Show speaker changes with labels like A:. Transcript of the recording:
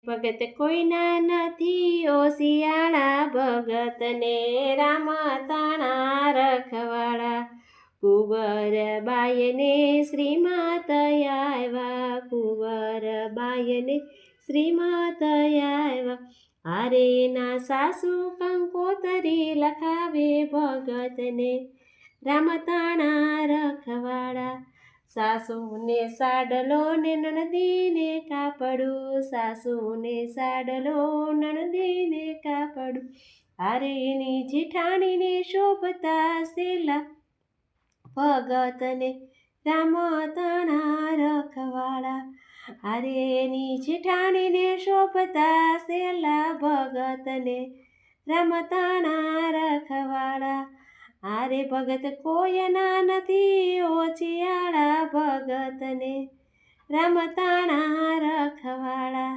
A: ભગત કોઈના નથી ઓશિયાળા ભગતને રામ તાણા રખવાળા કુંવરબાઈને શ્રીમત આવ્યા કુંવરબાઈને શ્રીમત આવ્યા હારે ના સાસુ કંકોતરી લખાવે ભગતને રામ તાણા રખવાળા સાસુને સાડલો ને નણદીને કાપડું સાસુને સાડલો નણદીને કાપડું હારેની જેઠાણીને શોભતા સેલા ભગતને રામ તાણા રખવાળા હારેની જેઠાણીને શોભતા સેલા ભગતને રામ તાણા રખવાળા હારે ભગત કોયના નથી ઓછિયાળા ભગતને રામ તાણા રખવાળા।